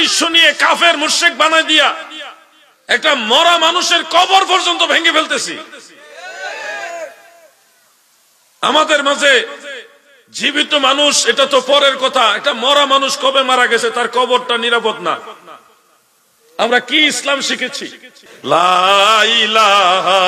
Issue নিয়ে কাফের মুশরিক বানাই দিয়া একটা মরা মানুষের কবর পর্যন্ত ভেঙে ফেলতেছি। আমাদের মাঝে জীবিত মানুষ এটা তো পরের কথা, একটা মরা মানুষ কবে মারা গেছে তার কবরটা নিরাপদ না। আমরা কি ইসলাম শিখেছি? লা ইলাহা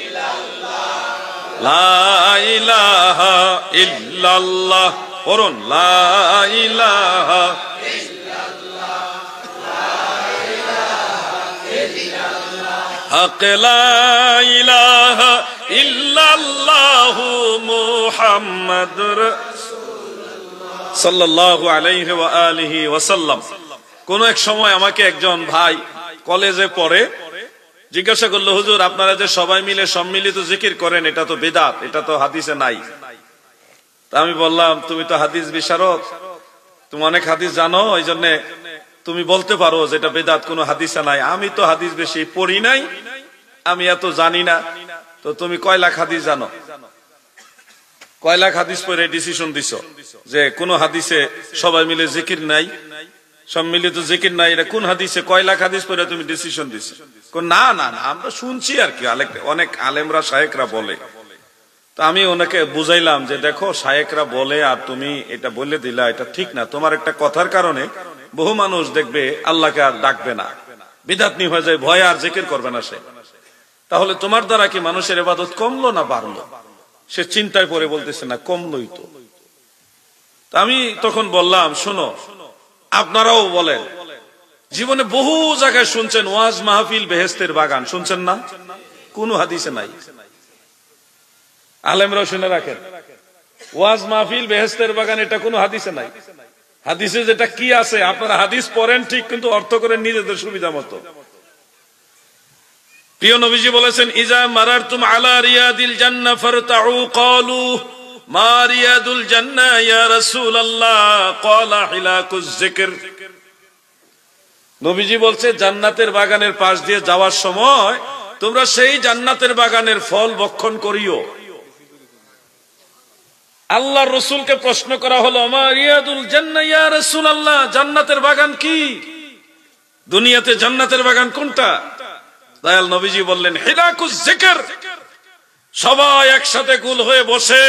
ইল্লাল্লাহ, লা ইলাহা ইল্লাল্লাহ, পড়ুন লা ইলাহা ইল্লাল্লাহ, লা ইলাহা ইল্লাল্লাহ, হক লা ইলাহা ইল্লাল্লাহু মুহাম্মাদুর রাসূলুল্লাহ সাল্লাল্লাহু আলাইহি ওয়া আলিহি ওয়াসাল্লাম। কোন এক সময় আমাকে একজন ভাই কলেজে পড়ে জিজ্ঞাসা করলো, হুজুর আপনারা যে সবাই মিলে সম্মিলিত জিকির করেন এটা তো বিদআত, এটা তো হাদিসে নাই। তা আমি বললাম, তুমি তো হাদিস বিশারদ, তুমি অনেক হাদিস জানো, এই জন্য তুমি বলতে পারো যে এটা বিদআত, কোনো হাদিসে নাই। আমি তো হাদিস বেশি পড়ি নাই, আমি এত জানি না। তো তুমি কয় লাখ হাদিস জানো? কয় লাখ হাদিস পড়ে ডিসিশন দিছো যে কোন হাদিসে সবাই মিলে জিকির নাই, সম্মিলিত জিকির নাই, এটা কোন হাদিসে? কয় লাখ হাদিস পড়ে তুমি ডিসিশন দিছো? না না না, আমরা শুনছি আর কি, অনেক আলেমরা শায়েখরা বলে। তা আমি ওনাকে বুঝাইলাম যে দেখো, শায়েখরা বলে আর তুমি এটা বলে দিলা, এটা ঠিক না। তোমার একটা কথার কারণে বহু মানুষ দেখবে আল্লাহকে আর ডাকবে না, বিদআতি হয়ে যায়, ভয় আর জিকির করবে না সে। তাহলে তোমার দ্বারা কি মানুষের ইবাদত কমলো না বাড়লো? সে চিন্তায় পড়ে বলতেছে না, কমলোই তো। আমি তখন বললাম, শোনো, আপনারাও বলেন, জীবনে বহু জায়গায় শুনছেন ওয়াজ মাহফিল বেহেশতের বাগান, শুনছেন না? কোন হাদিসে নাই। আলেমরাও শুনে রাখেন, ওয়াজ মাহফিল বেহেশতের বাগান এটা কোন হাদিসে নাই। হাদিসে যেটা কি আছে, আপনারা হাদিস পড়েন ঠিক, কিন্তু অর্থ করেন নিজেদের সুবিধা মতো। প্রিয় নবীজি বলেছেন, ইজা মারারতুম আলা রিয়াদিল জান্নাহ ফারতাউ ক্বালু মা রিয়াদুল জান্নাহ ইয়া রাসূলুল্লাহ ক্বালা হিলাকুজ যিকর। নবীজি বলছে, জান্নাতের বাগানের পাশ দিয়ে যাওয়ার সময় তোমরা সেই জান্নাতের বাগানের ফল ভক্ষণ করিও। আল্লাহর রাসূলকে প্রশ্ন করা হলো, মা রিয়াদুল জান্নাহ ইয়া রাসূলুল্লাহ, জান্নাতের বাগান কি? দুনিয়াতে জান্নাতের বাগান কোনটা? দয়াল নবীজি বললেন, হিলাকুজ যিকর। সবাই একসাথে গোল হয়ে বসে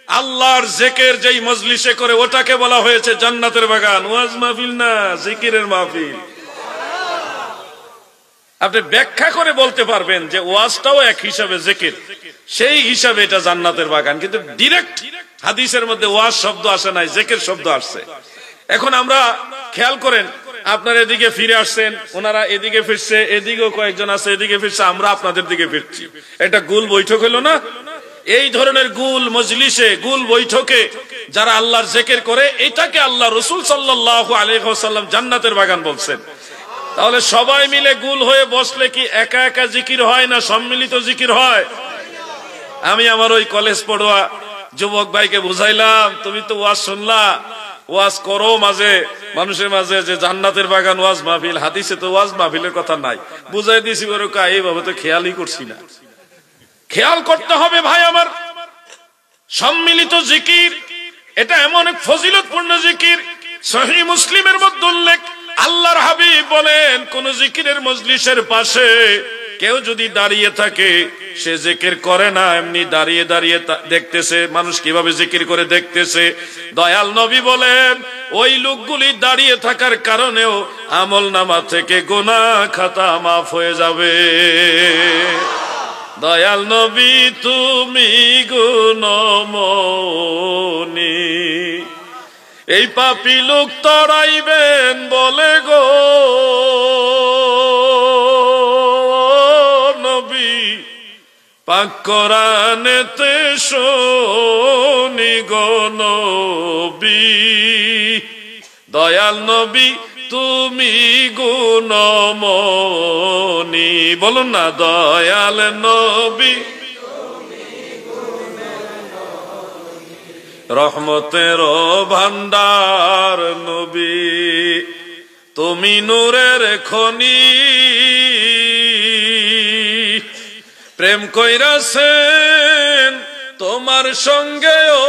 আল্লাহর জিকির যেই মজলিসে করে, ওটাকে বলা হয়েছে জান্নাতের বাগান। ওয়াজ মাহফিল না, জিকিরের মাহফিল। আপনি ব্যাখ্যা করে বলতে পারবেন যে ওয়াজটাও এক হিসাবে জিকির, সেই হিসাবে এটা জান্নাতের বাগান, কিন্তু ডিরেক্ট হাদিসের মধ্যে ওয়াজ শব্দ আসে নাই, জিকির শব্দ আসছে। এখন আমরা খেয়াল করেন, আপনারা এদিকে ফিরে আসছেন, ওনারা এদিকে ফিরছে, এদিকেও কয়েকজন আছে এদিকে ফিরছে, আমরা আপনাদের দিকে ফিরছি। এটা গোল বৈঠক হলো না? এই ধরনের গোল মজলিসে, গোল বৈঠকে যারা আল্লাহর জিকির করে, এটাকে আল্লাহ রাসূল সাল্লাল্লাহু আলাইহি ওয়াসাল্লাম জান্নাতের বাগান বলছেন। তাহলে সবাই মিলে গোল হয়ে বসলে কি একা একা জিকির হয় না সম্মিলিত জিকির হয়? আমি আমার ওই কলেজ পড়ুয়া যুবক ভাইকে বুঝাইলাম, তুমি তো ওয়াজ শুনলা, ওয়াজ করো মাঝে মানুষের মাঝে যে জান্নাতের বাগান ওয়াজ মাহফিল, হাদিসে তো ওয়াজ মাহফিলের কথা নাই। বুঝাই দিয়েছি, ওরকা এইভাবে তো খেয়ালই করছি না। খেয়াল করতে হবে ভাই আমার, সম্মিলিত জিকির এটা এমন এক ফজিলতপূর্ণ জিকির। সহিহ মুসলিমের মধ্যে উল্লেখ, আল্লাহর হাবিব বলেন, কোন জিকিরের মজলিসের পাশে কেউ যদি দাঁড়িয়ে থাকে, সে জিকির করে না, এমনি দাঁড়িয়ে দাঁড়িয়ে দেখতেছে মানুষ কিভাবে জিকির করে দেখতেছে। দয়াল নবী বলেন, ওই লোকগুলি দাঁড়িয়ে থাকার কারণেও আমলনামা থেকে গুনাহ খাতা মাফ হয়ে যাবে। দয়াল নবী তুমি গুণমনি, এই পাপী লোক তরাইবেন বলে গো নবী, পাক কোরআনেতে শুনি গো নবী। দয়াল নবী তুমি গুণমনি, বলুন না, দয়াল নবী রহমতের ভান্ডার নবী, তুমি নূরের খনি, প্রেম কইরাছেন তোমার সঙ্গে ও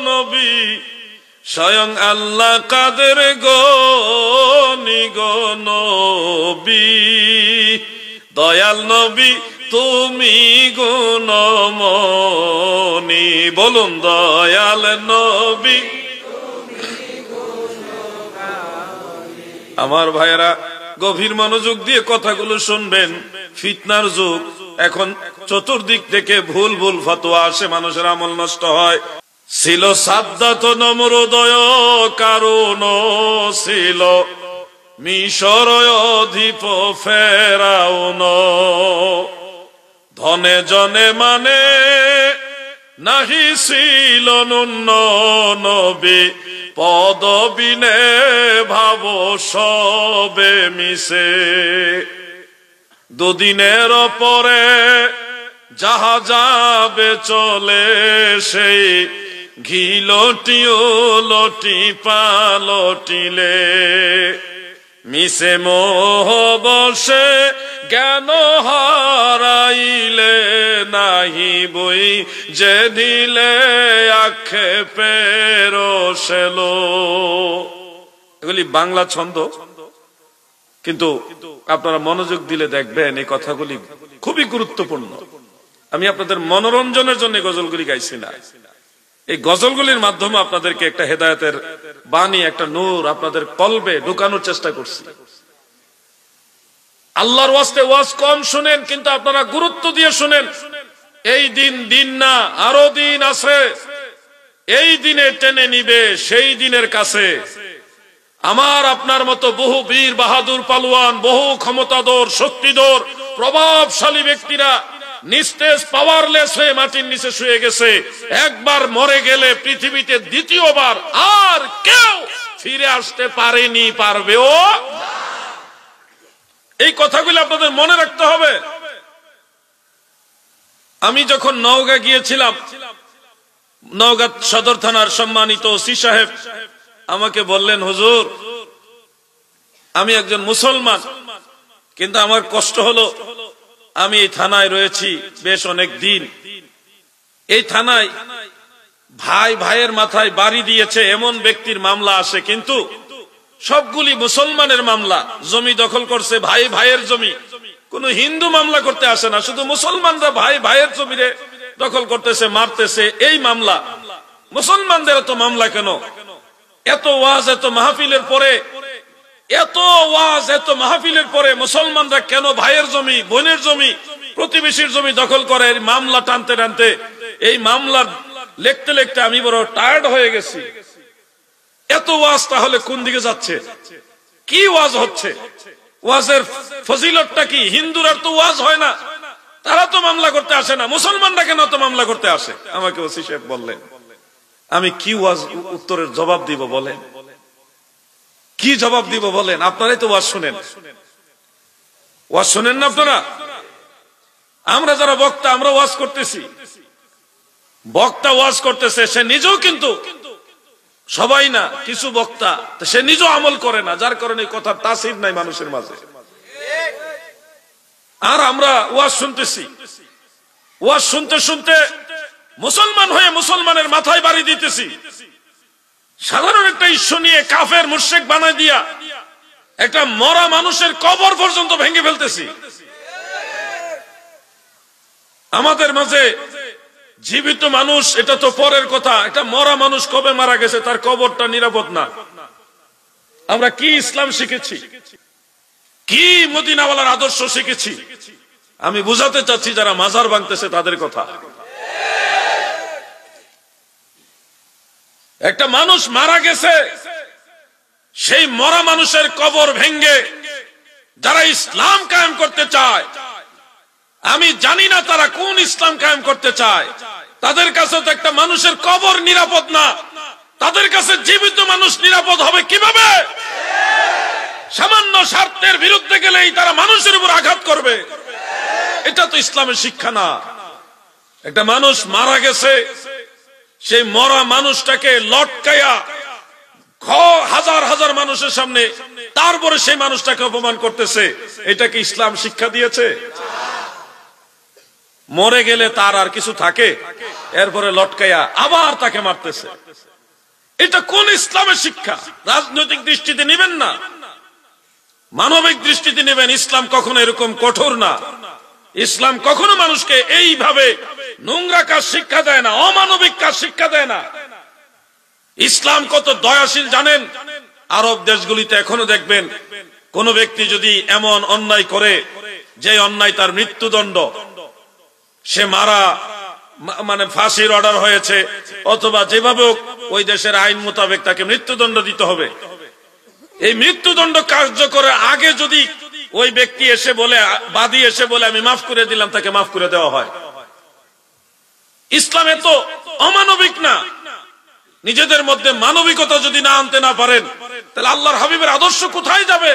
নবী, স্বয়ং আল্লাহ কাদের গনি গো নবী, দয়াল নবী তুমি গুণমণি। বলুন দয়াল নবী। আমার ভাইয়েরা গভীর মনোযোগ দিয়ে কথাগুলো শুনবেন। ফিতনার যুগ এখন, চতুর্দিক থেকে ভুল ভুল ফতোয়া আসে, মানুষের আমল নষ্ট হয়। ছিল সাদ্দাত নমরুদয় কারণ, ছিল মিশর অধিপ ফেরাউন। ধনে জনে মানে নাহি ছিল নুন্ন নবী, পদবিনে ভাব সবে মিশে। দুদিনের পরে যাহা যাবে চলে, সেই ঘিলটিও লটি পালটিলে। মিশে মোহ বসে জ্ঞান হারাইলে, নাহি বই যে দিলে আক্ষেপের সেলো। এগুলি বাংলা ছন্দ, কিন্তু আপনারা মনোযোগ দিলে দেখবেন এই কথাগুলি খুবই গুরুত্বপূর্ণ। আমি আপনাদের মনোরঞ্জনের জন্য গজলগুলি গাইছি না, এই গজলগুলির মাধ্যমে আপনাদেরকে একটা হেদায়েতের বাণী, একটা নূর আপনাদের কলবে ঢুকানোর চেষ্টা করছি। আল্লাহর ওয়াস্তে ওয়াজ কম শুনেন, কিন্তু আপনারা গুরুত্ব দিয়ে শুনেন। এই দিন দিন না, আরো দিন আছে। এই দিনে টেনে নিবে সেই দিনের কাছে। আমার আপনার মতো বহু বীর বাহাদুর পালোয়ান, বহু ক্ষমতাধর, শক্তিধর, প্রভাবশালী ব্যক্তিরা নিস্তেজ, পাওয়ারলেস হয়ে মাটির নিচে শুয়ে গেছে। একবার মরে গেলে পৃথিবীতে দ্বিতীয়বার আর কেউ ফিরে আসতে পারেনি, পারবেও। এই কথাগুলো আপনাদের মনে রাখতে হবে। আমি যখন নওগাঁ গিয়েছিলাম, নওগাঁ সদর থানার সম্মানিত ওসি সাহেব আমাকে বললেন, হুজুর আমি একজন মুসলমান, কিন্তু আমার কষ্ট হলো আমি এই থানায় রয়েছি বেশ অনেক দিন। এই থানায় ভাই ভাইয়ের মাথায় বাড়ি দিয়েছে এমন ব্যক্তির মামলা আসে, কিন্তু সবগুলি মুসলমানের মামলা। জমি দখল করছে, ভাই ভাইয়ের জমি। কোন হিন্দু মামলা করতে আসে না, শুধু মুসলমানরা ভাই ভাইয়ের জমিরে দখল করতেছে, মারতেছে, এই মামলা। মুসলমানদের এত মামলা কেন? এত ওয়াজ, এত মাহফিলের পরে, এত ওয়াজ, এত মাহফিলের পরে মুসলমানরা কেন ভাইয়ের জমি, বোনের জমি, প্রতিবেশীর জমি দখল করে? মামলা টানতে টানতে, এই মামলা লিখতে লিখতে আমি বড় টায়ার্ড হয়ে গেছি। এত ওয়াজ তাহলে কোন দিকে যাচ্ছে? কি ওয়াজ হচ্ছে? ওয়াজের ফজিলতটা কি? হিন্দুরা তো ওয়াজ হয় না, তারা তো মামলা করতে আসে না, মুসলমানরা কেন তো মামলা করতে আসে? আমাকে ওসি সাহেব বললেন। আমি কি ওয়াজ উত্তরের জবাব দিব বলেন? কি জবাব দিব বলেন? আপনারাই তো ওয়াজ শুনেন, ওয়াজ শুনেন না আপনারা? আমরা যারা বক্তা, আমরা ওয়াজ করতেছি, বক্তা ওয়াজ করতেছে, সে নিজেও কিন্তু, সবাই না, কিছু বক্তা সে নিজেও আমল করে না, যার কারণে কথা তাসির নাই মানুষের মাঝে। আর আমরা ওয়াজ শুনতেছি, ওয়াজ শুনতে শুনতে মুসলমান হয়ে মুসলমানের মাথায় বাড়ি দিতেছি। সাধারণ একটা ইস্যু নিয়ে কাফের মুশরিক বানাই দিয়া একটা মরা মানুষের কবর পর্যন্ত ভেঙে ফেলতেছি। আমাদের মাঝে জীবিত মানুষ, এটা তো পরের কথা, একটা মরা মানুষ কবে মারা গেছে তার কবরটা নিরাপদ না। আমরা কি ইসলাম শিখেছি, কি মদিনাওয়ালার আদর্শ শিখেছি? আমি বুঝাতে চাচ্ছি যারা মাজার ভাঙতেছে তাদের কথা। একটা মানুষ মারা গেছে, সেই মরা মানুষের কবর ভেঙ্গে যারা ইসলাম কায়েম করতে চায়, আমি জানি না তারা কোন ইসলাম কায়েম করতে চায়। তাদের কাছে তো একটা মানুষের কবর নিরাপদ না, তাদের কাছে জীবিত মানুষ নিরাপদ হবে কিভাবে? সামান্য স্বার্থের বিরুদ্ধে গেলেই তারা মানুষের উপর আঘাত করবে। এটা তো ইসলামের শিক্ষা না। একটা মানুষ মারা গেছে, সেই মরা মানুষটাকে লটকায়া হাজার হাজার মানুষের সামনে, তারপরে সেই মানুষটাকে অপমান করতেছে, এটা কি ইসলাম শিক্ষা দিয়েছে? মরে গেলে তার আর কিছু থাকে? এরপরে লটকায়া আবার তাকে মারতেছে। এটা কোন ইসলামের শিক্ষা? রাজনৈতিক দৃষ্টিতে নেবেন না, মানবিক দৃষ্টিতে নেবেন। ইসলাম কখনো এরকম কঠোর না। ইসলাম কখনো মানুষকে এইভাবে নোংরা কাজ শিক্ষা দেয় না, অমানবিক কাজ শিক্ষা দেয় না। ইসলাম কত দয়াশীল জানেন? আরব দেশগুলিতে এখনো দেখবেন কোন ব্যক্তি যদি এমন অন্যায় করে যে অন্যায় তার মৃত্যুদণ্ড, সে মারা মানে ফাঁসির অর্ডার হয়েছে, অথবা যেভাবে ওই দেশের আইন মোতাবেক তাকে মৃত্যুদণ্ড দিতে হবে, এই মৃত্যুদণ্ড কার্যকরের আগে যদি ওই ব্যক্তি এসে বলে, বাদী এসে বলে আমি মাফ করে দিলাম, তাকে মাফ করে দেওয়া হয়। ইসলাম এত অমানবিক না। নিজেদের মধ্যে মানবিকতা যদি না আনতে না পারেন, তাহলে আল্লাহর হাবিবের আদর্শ কোথায় যাবে?